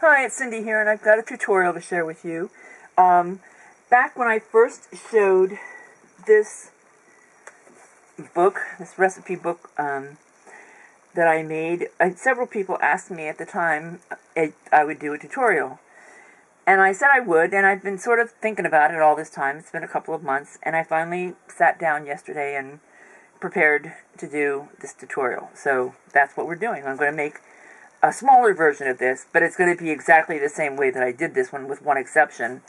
Hi, it's Cindy here, and I've got a tutorial to share with you. Back when I first showed this book, this recipe book that I made, several people asked me at the time I would do a tutorial. And I said I would, and I've been sort of thinking about it all this time. It's been a couple of months, and I finally sat down yesterday and prepared to do this tutorial. So that's what we're doing. I'm going to make a smaller version of this, but it's going to be exactly the same way that I did this one, with one exception.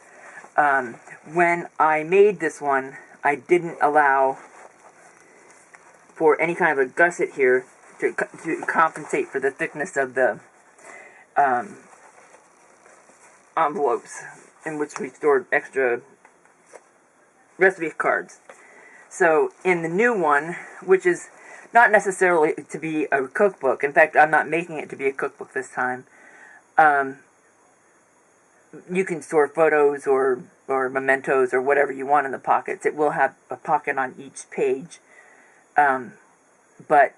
When I made this one, I didn't allow for any kind of a gusset here to compensate for the thickness of the envelopes in which we stored extra recipe cards. So in the new one, which is not necessarily to be a cookbook. In fact, I'm not making it to be a cookbook this time. You can store photos or mementos or whatever you want in the pockets. It will have a pocket on each page. But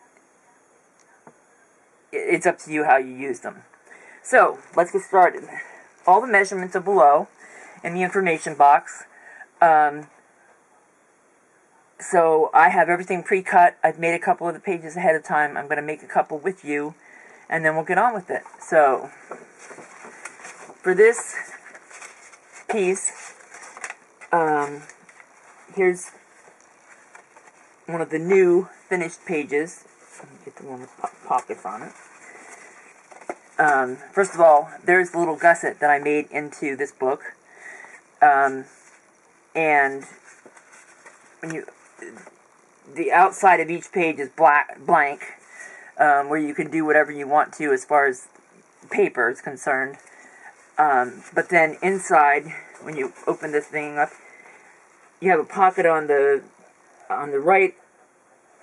it's up to you how you use them. So, let's get started. All the measurements are below in the information box. So I have everything pre-cut. I've made a couple of the pages ahead of time. I'm going to make a couple with you, and then we'll get on with it. So, for this piece, here's one of the new finished pages. Let me get the one with pockets on it. First of all, there's the little gusset that I made into this book. And when the outside of each page is blank, where you can do whatever you want to as far as paper is concerned. But then inside, when you open this thing up, you have a pocket on the right,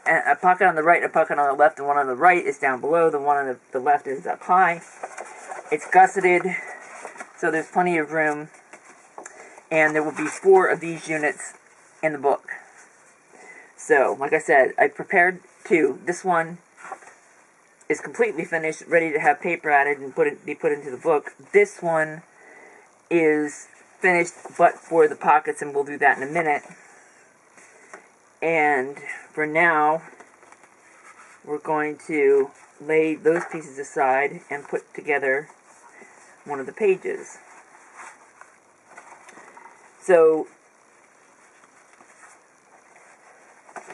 and a pocket on the right, and a pocket on the left. The one on the right is down below. The one on the left is up high. It's gusseted, so there's plenty of room. And there will be 4 of these units in the book. So, like I said, I prepared 2. This one is completely finished, ready to have paper added and be put into the book. This one is finished, but for the pockets, and we'll do that in a minute. And for now, we're going to lay those pieces aside and put together one of the pages. So,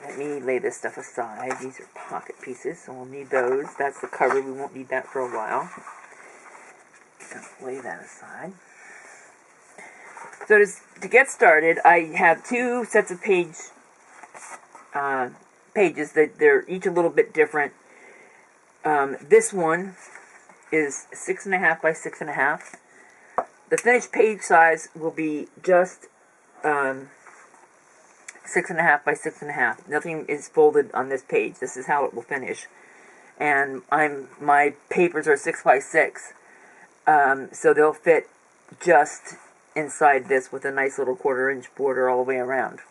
let me lay this stuff aside. These are pocket pieces, so we'll need those. That's the cover. We won't need that for a while. Lay that aside. So to get started, I have 2 sets of pages that they're each a little bit different. This one is 6.5 by 6.5. The finished page size will be just 6.5 by 6.5. Nothing is folded on this page. This is how it will finish. And my papers are 6 by 6, so they'll fit just inside this with a nice little 1/4 inch border all the way around.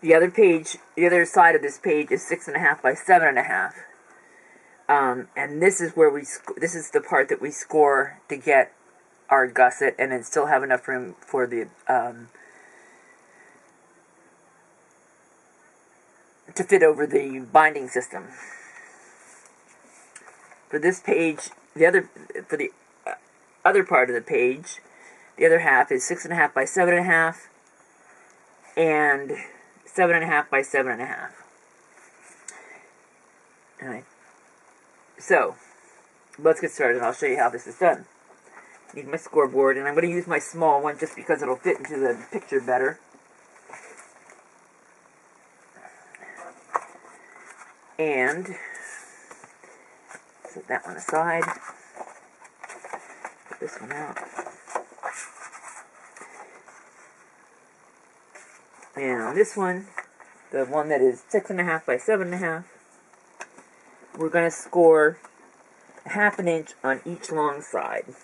The other side of this page is 6.5 by 7.5. And this is where this is the part that we score to get our gusset, and then still have enough room for the to fit over the binding system. For this page, for the other part of the page, the other half is 6.5 by 7.5 and 7.5 by 7.5. So, let's get started. I'll show you how this is done. I need my scoreboard, and I'm going to use my small one just because it'll fit into the picture better. And set that one aside. Put this one out. And on this one, the one that is 6.5 by 7.5, we're going to score 1/2 inch on each long side.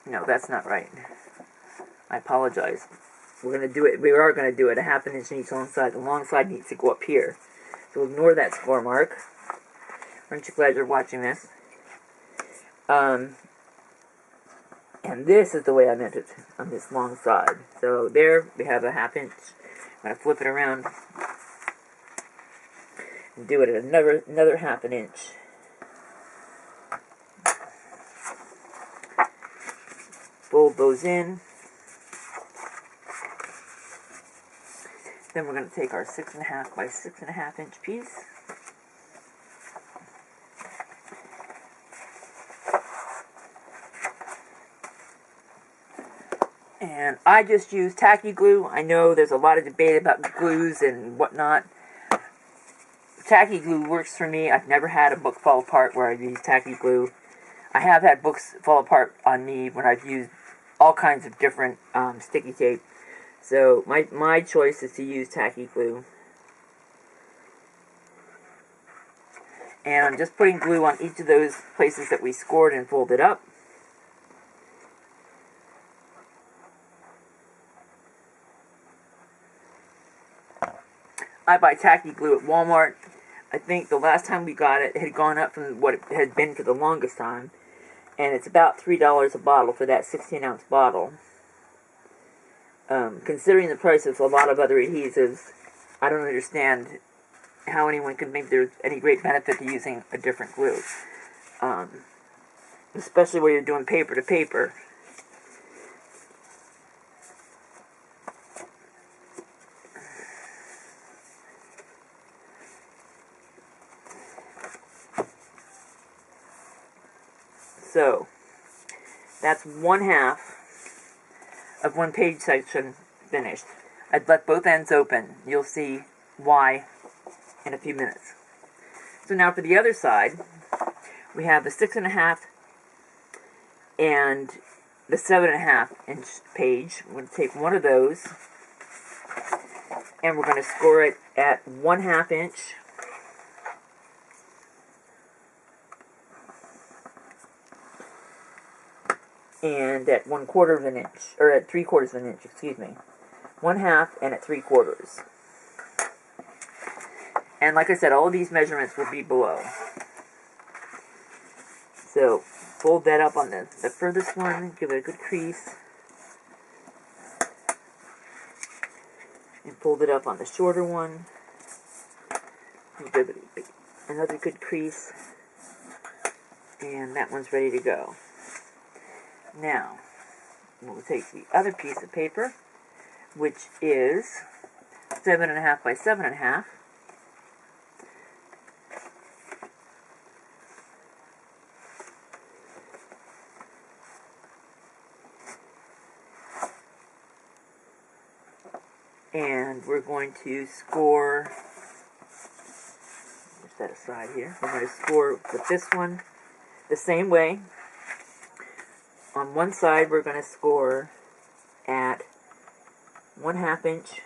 No, that's not right. I apologize. we're going to do it, we are going to do it a 1/2 inch on each long side. The long side needs to go up here. So ignore that score mark. Aren't you glad you're watching this? And this is the way I meant it on this long side. So there we have a 1/2 inch. I'm going to flip it around and do it at another 1/2 inch. Fold those in. Then we're going to take our 6.5 by 6.5 inch piece. And I just use tacky glue. I know there's a lot of debate about glues and whatnot. Tacky glue works for me. I've never had a book fall apart where I've used tacky glue. I have had books fall apart on me when I've used all kinds of different sticky tape. So my choice is to use tacky glue. And I'm just putting glue on each of those places that we scored and folded up. I buy tacky glue at Walmart. I think the last time we got it, it had gone up from what it had been for the longest time. And it's about $3 a bottle for that 16-ounce bottle. Considering the price of a lot of other adhesives, I don't understand how anyone could think there's any great benefit to using a different glue. Especially where you're doing paper to paper. So, that's 1/2 of one page section finished. I'd left both ends open. You'll see why in a few minutes. So now for the other side, we have the 6.5 and the 7.5 inch page. I'm going to take one of those and we're going to score it at 1/2 inch. And at 1/4 of an inch, or at 3/4 of an inch, excuse me. 1/2 and at 3/4. And like I said, all of these measurements will be below. So, fold that up on the furthest one, give it a good crease. And fold it up on the shorter one. And give it another good crease. And that one's ready to go. Now, we'll take the other piece of paper, which is 7.5 by 7.5. And we're going to score, push that aside here, we're going to score with this one the same way. On one side, we're going to score at 1/2 inch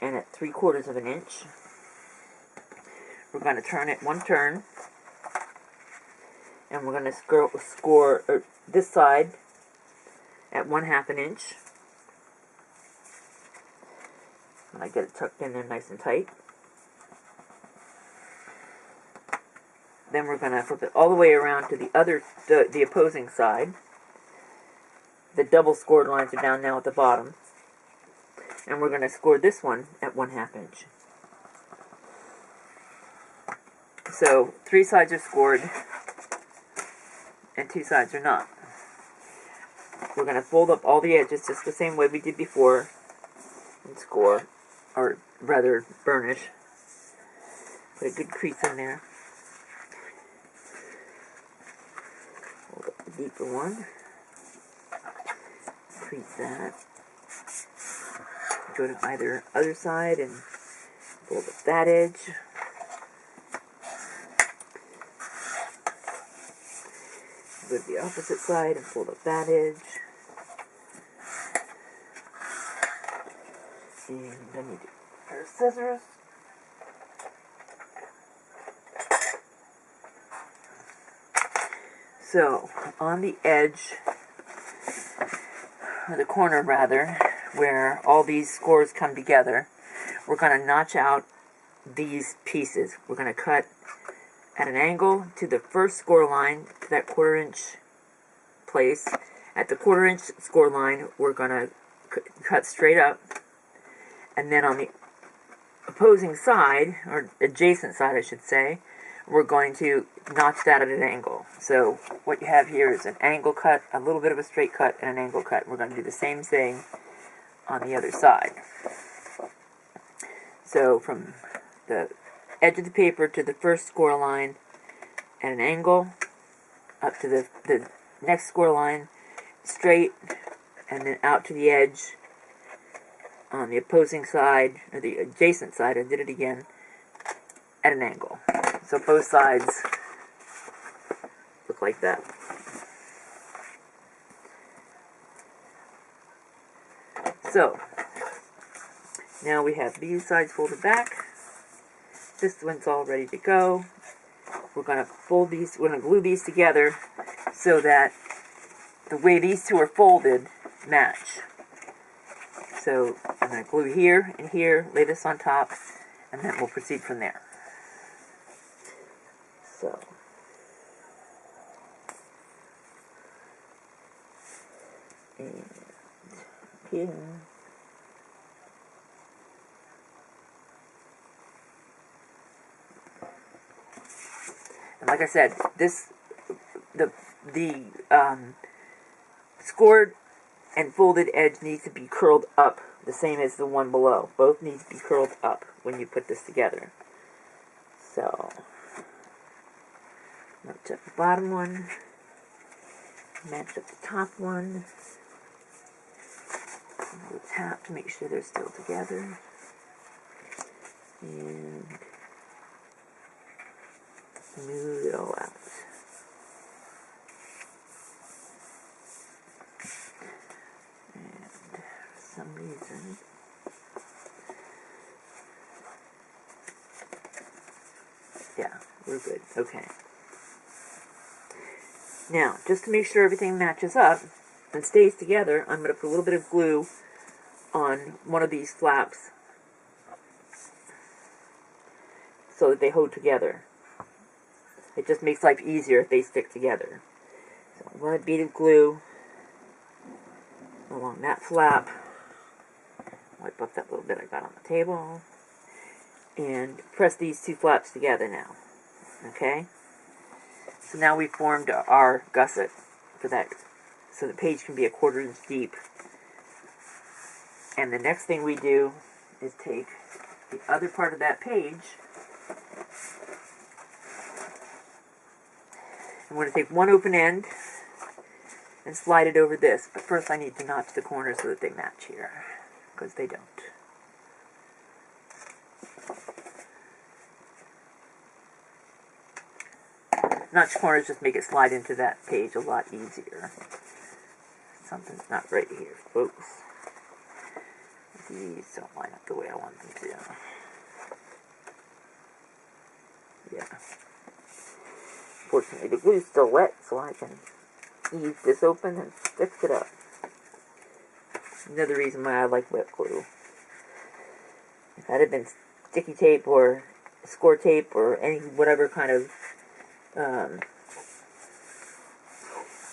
and at 3/4 of an inch. We're going to turn it one turn, and we're going to score this side at 1/2 inch. And I get it tucked in there nice and tight. Then we're going to flip it all the way around to the opposing side. The double scored lines are down now at the bottom. And we're going to score this one at 1/2 inch. So 3 sides are scored and 2 sides are not. We're going to fold up all the edges just the same way we did before and score, or rather burnish. Put a good crease in there. Hold up the deeper one. Crease that. Go to either other side and fold up that edge. Go to the opposite side and fold up that edge. And then you do a pair of scissors. So, on the edge or the corner rather, where all these scores come together, we're going to notch out these pieces. We're going to cut at an angle to the first score line, to that 1/4 inch place. At the 1/4 inch score line, we're going to cut straight up, and then on the opposing side, or adjacent side I should say, we're going to notch that at an angle. So what you have here is an angle cut, a little bit of a straight cut, and an angle cut. We're going to do the same thing on the other side. So from the edge of the paper to the first score line at an angle, up to the next score line, straight, and then out to the edge on the opposing side, or the adjacent side, I did it again, at an angle. So both sides look like that. So, now we have these sides folded back. This one's all ready to go. We're going to fold these, we're going to glue these together so that the way these two are folded match. So I'm going to glue here and here, lay this on top, and then we'll proceed from there. So, and pin. And like I said, the scored and folded edge needs to be curled up, the same as the one below. Both need to be curled up when you put this together. So, match up the bottom one, match up the top one, we'll tap to make sure they're still together, and smooth it all out. And for some reason, yeah, we're good. Okay. Now, just to make sure everything matches up and stays together, I'm going to put a little bit of glue on one of these flaps so that they hold together. It just makes life easier if they stick together. So I'm going to bead of glue along that flap. Wipe up that little bit I got on the table. And press these two flaps together now. Okay? So now we've formed our gusset for that, so the page can be 1/4 inch deep. And the next thing we do is take the other part of that page, I'm going to take one open end and slide it over this. But first I need to notch the corners so that they match here, because they don't. Notch corners just make it slide into that page a lot easier. Something's not right here, folks. These don't line up the way I want them to. Yeah. Fortunately, the glue's still wet, so I can ease this open and fix it up. Another reason why I like wet glue. If that had been sticky tape or score tape or any whatever kind of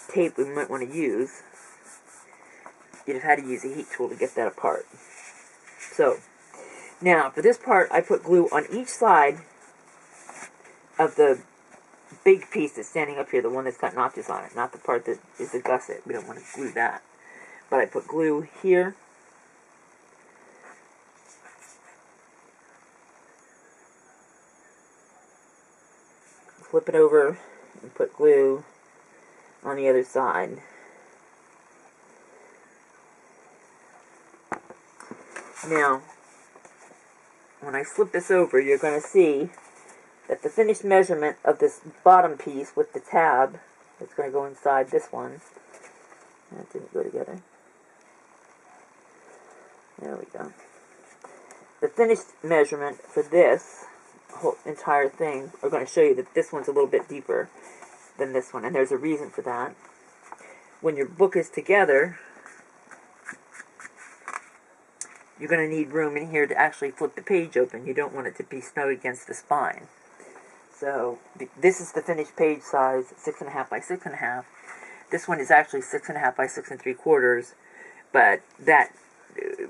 tape we might want to use, you'd have had to use a heat tool to get that apart. So, now for this part, I put glue on each side of the big piece that's standing up here, the one that's got notches on it, not the part that is the gusset. We don't want to glue that. But I put glue here, flip it over, and put glue on the other side. Now, when I flip this over, you're going to see that the finished measurement of this bottom piece with the tab, that's going to go inside this one, that didn't go together. There we go. The finished measurement for this whole entire thing are going to show you that this one's a little bit deeper than this one, and there's a reason for that. When your book is together, you're going to need room in here to actually flip the page open. You don't want it to be snug against the spine. So this is the finished page size, 6.5 by 6.5. This one is actually 6.5 by 6 3/4, but that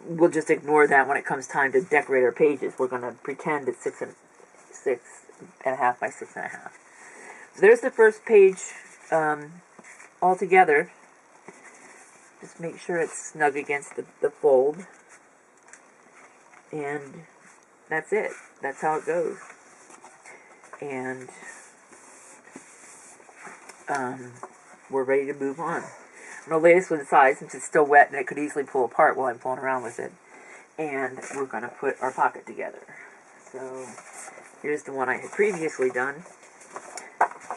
we'll just ignore that when it comes time to decorate our pages. We're going to pretend it's 6.5 by 6.5. So there's the first page all together. Just make sure it's snug against the fold. And that's it. That's how it goes. And we're ready to move on. I'm going to lay this one aside since it's still wet and it could easily pull apart while I'm fooling around with it. And we're going to put our pocket together. So here's the one I had previously done.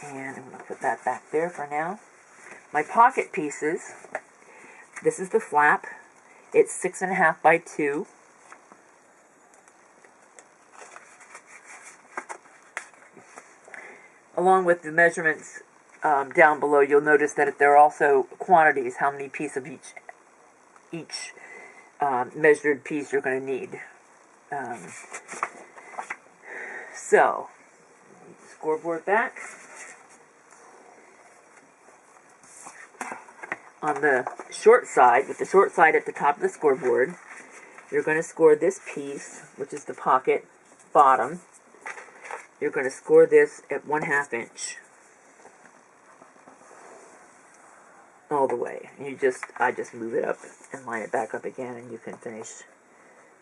And I'm going to put that back there for now. My pocket pieces, this is the flap. It's 6.5 by 2. Along with the measurements down below, you'll notice that there are also quantities, how many pieces of each measured piece you're going to need. So, scoreboard back. On the short side, with the short side at the top of the scoreboard, you're going to score this piece, which is the pocket bottom. You're going to score this at 1/2 inch. All the way. And I just move it up and line it back up again, and you can finish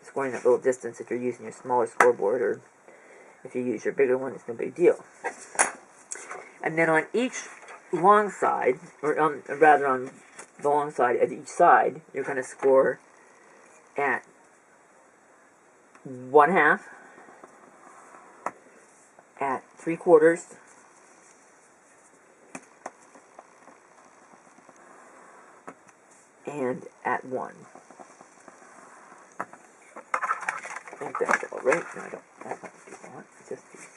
scoring that little distance if you're using your smaller scoreboard, or if you use your bigger one, it's no big deal. And then on each long side, or rather on the long side at each side, you're going to score at 1/2, at 3/4, and at 1. I think that's all right. No, I don't. That's not what you want. It's just these.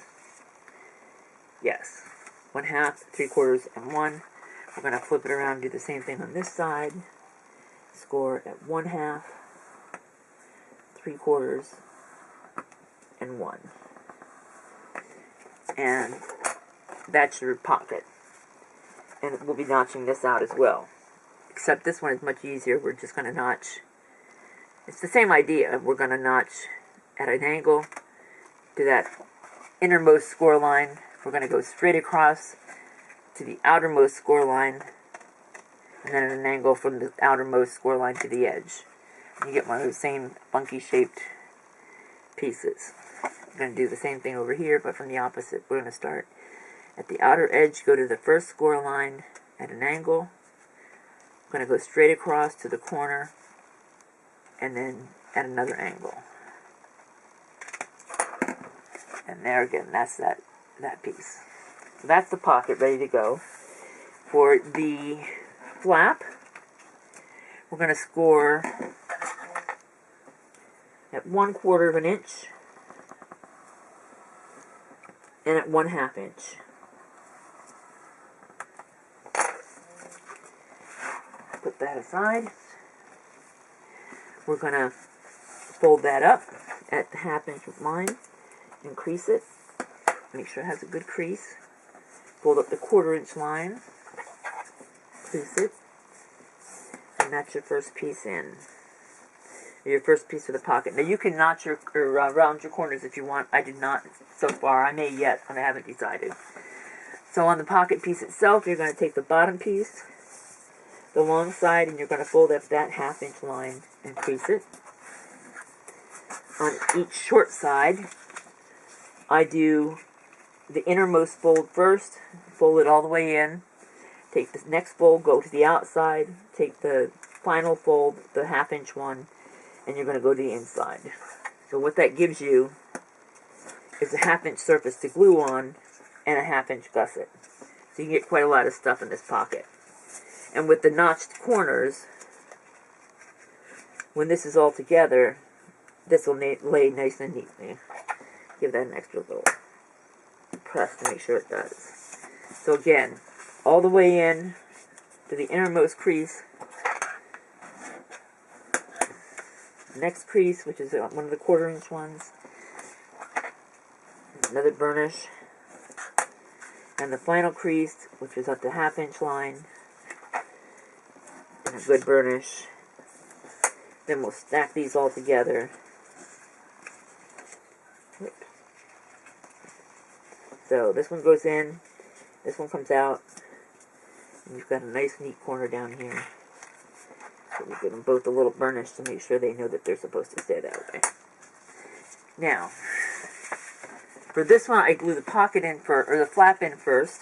Yes. 1/2, 3/4, and 1. We're going to flip it around and do the same thing on this side. Score at 1/2, 3/4, and 1. And that's your pocket. And we'll be notching this out as well. Except this one is much easier. We're just going to notch. It's the same idea. We're going to notch at an angle to that innermost score line. We're going to go straight across to the outermost score line, and then at an angle from the outermost score line to the edge. And you get one of those same funky shaped pieces. We're going to do the same thing over here, but from the opposite. We're going to start at the outer edge, go to the first score line at an angle. We're going to go straight across to the corner, and then at another angle. And there again, that's that piece. So that's the pocket ready to go. For the flap, we're going to score at 1/4 inch and at 1/2 inch. Put that aside. We're going to fold that up at the 1/2 inch line and crease it. Make sure it has a good crease. Fold up the 1/4 inch line, crease it, and that's your first piece in. Your first piece of the pocket. Now you can notch or round your corners if you want. I did not so far. I may yet, and I haven't decided. So on the pocket piece itself, you're going to take the bottom piece, the long side, and you're going to fold up that 1/2 inch line and crease it. On each short side, I do the innermost fold first, fold it all the way in, take the next fold, go to the outside, take the final fold, the 1/2 inch one, and you're going to go to the inside. So what that gives you is a 1/2 inch surface to glue on and a 1/2 inch gusset. So you can get quite a lot of stuff in this pocket. And with the notched corners, when this is all together, this will lay nice and neatly. Give that an extra little press to make sure it does. So again, all the way in to the innermost crease, next crease, which is one of the 1/4 inch ones. Another burnish. And the final crease, which is at the 1/2 inch line. And a good burnish. Then we'll stack these all together. So this one goes in, this one comes out, and you've got a nice neat corner down here. So we give them both a little burnish to make sure they know that they're supposed to stay that way. Now, for this one, I glue the pocket in or the flap in first.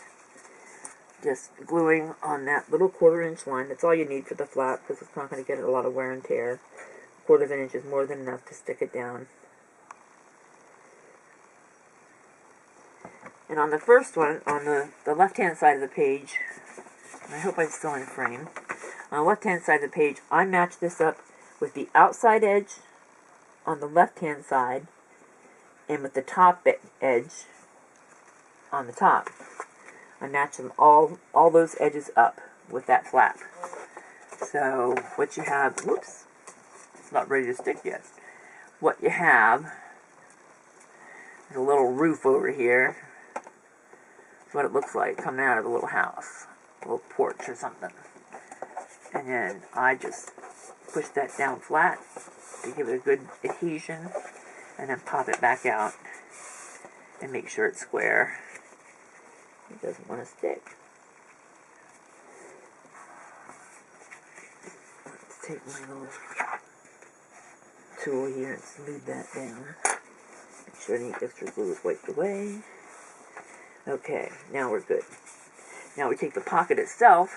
Just gluing on that little 1/4 inch line. That's all you need for the flap because it's not going to get a lot of wear and tear. 1/4 inch is more than enough to stick it down. And on the first one, on the left-hand side of the page, and I hope I'm still in frame, on the left-hand side of the page, I match this up with the outside edge on the left-hand side and with the top edge on the top. I match them all those edges up with that flap. So what you have, whoops, it's not ready to stick yet. What you have is a little roof over here. That's what it looks like coming out of a little house, a little porch or something. And then I just push that down flat to give it a good adhesion, and then pop it back out and make sure it's square. It doesn't want to stick. Let's take my little tool here and smooth that down. Make sure any extra glue is wiped away. Okay, now we're good. Now we take the pocket itself,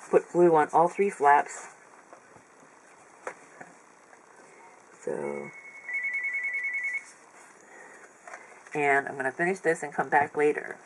put glue on all 3 flaps. So, and I'm going to finish this and come back later.